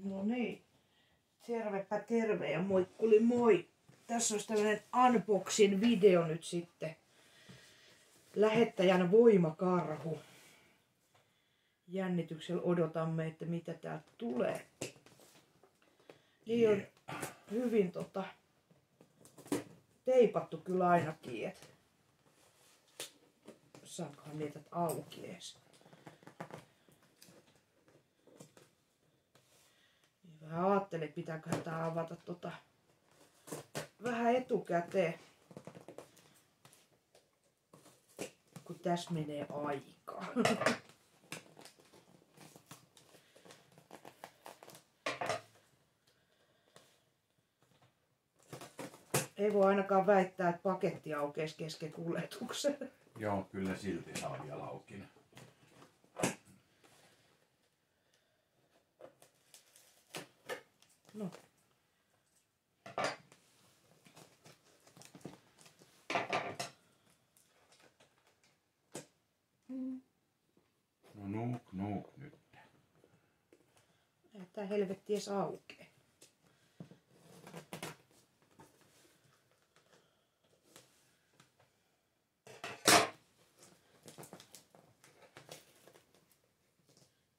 No niin, tervepä terve ja moikkuli moi. Tässä olisi tämmönen unboxing video nyt sitten. Lähettäjän voimakarhu. Jännityksellä odotamme, että mitä täältä tulee. Niin on hyvin teipattu kyllä ainakin, että saankohan niitä auki edes. Vähän ajattelin, pitääköhän tää avata vähän etukäteen, kun tässä menee aikaa. Ei voi ainakaan väittää, että paketti aukeisi kesken kuljetuksen. Joo, kyllä silti saa vielä auki. No. No nuuk nyt. Ei tää helvetti edes aukee.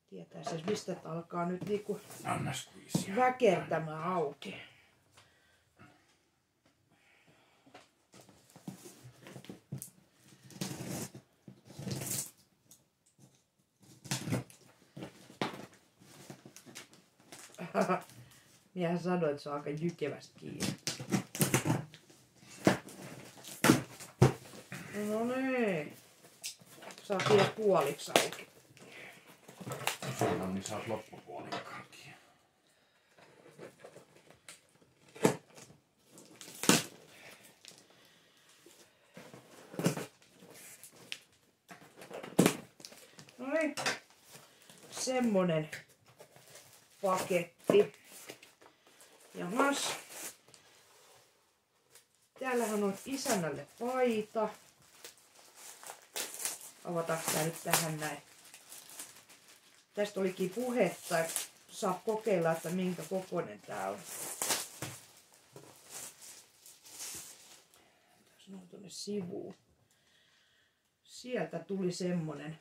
Tietää siis mistä tää alkaa nyt niinku väkertämään auki. Miehän sanoi, että se on aika jykevästi kiinni. No niin. Saatiin jo puoliksi auki. Siinä on, niin saat loppupuolikkaankin. No niin. Semmonen paketti. Jahas. Täällähän on isännälle paita. Avataanko tää nyt tähän näin? Tästä olikin puhetta, että saa kokeilla, että minkä kokoinen tää on. Tässä on tuonne sivuun. Sieltä tuli semmonen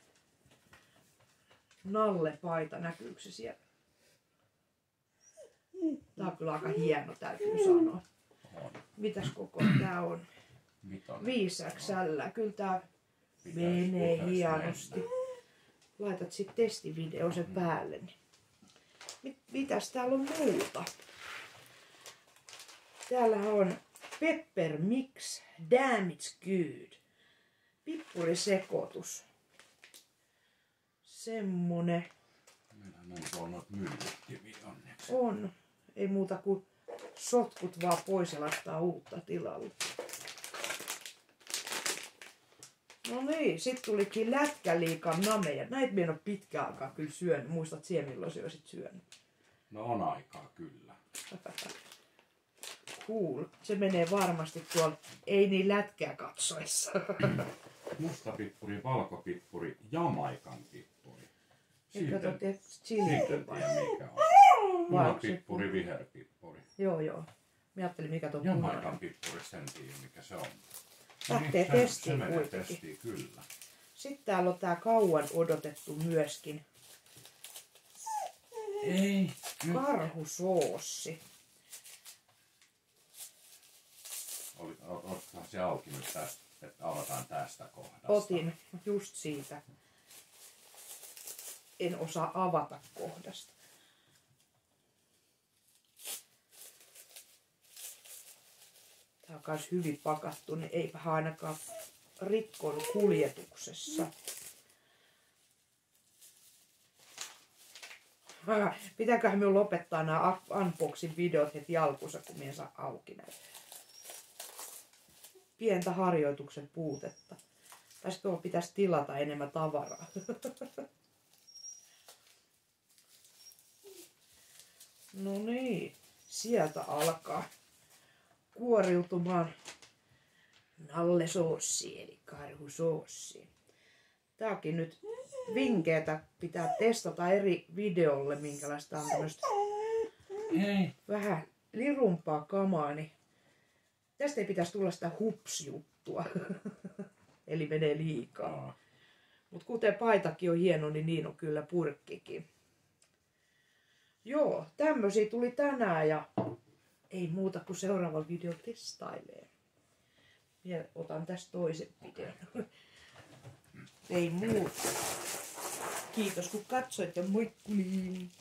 nallepaita. Näkyykö se siellä? Tää on kyllä aika hieno, täytyy sanoa. Mitäs koko tää on? 5XL. Kyllä tää menee hienosti. Laitat sit testivideo sen päälle. Mitäs täällä on muuta? Täällä on Pepper Mix Damage Good. Pippurisekoitus. Semmonen. Meillähän on tuolla myllyttiviä onneksi. On. Ei muuta kuin sotkut vaan pois ja laittaa uutta tilalle. No niin, sit tulikin lätkäliikan nameja. Näitä minä en ole pitkään aikaa kyllä syönyt. Muistat siellä milloin se olisit syönyt? No on aikaa kyllä. Cool. Se menee varmasti tuolla ei niin lätkää katsoessa. Mustapippuri, valkopippuri, Jamaikan pippuri. Sitten en chili tiedä mikä on. Punapippuri, viherpippuri. Joo. Mä ajattelin mikä tuo Jamaikan pippuri, sen tiedä mikä se on. Lähtee testiin kuitenkin. Testiin, kyllä. Sitten täällä on tää kauan odotettu myöskin. Ei. Karhusoossi. Ottaa se auki nyt tästä, että avataan tästä kohdasta. Otin just siitä. En osaa avata kohdasta. Tää on kans hyvin pakattu, niin eipä ainakaan rikkonut kuljetuksessa. Pitääköhän minun lopettaa nämä unboxing videot heti alkuunsa, kun minä saa auki näitä. Pientä harjoituksen puutetta. Tai sitten pitäisi tilata enemmän tavaraa. No niin, sieltä alkaa kuoriutumaan nallesoossi eli karhusoossi. Tääkin nyt vinkkeitä pitää testata eri videolle, minkälaista on tämmöistä Hei. vähän lirumpaa kamaa, niin tästä ei pitäisi tulla sitä hupsjuttua. Eli menee liikaa. Mutta kuten paitakin on hieno, niin on kyllä purkkikin. Joo, tämmöisiä tuli tänään ja ei muuta kuin seuraavalla videolla testailee. Vielä otan tästä toisen videon. Ei muuta. Kiitos kun katsoit ja moikkuliin!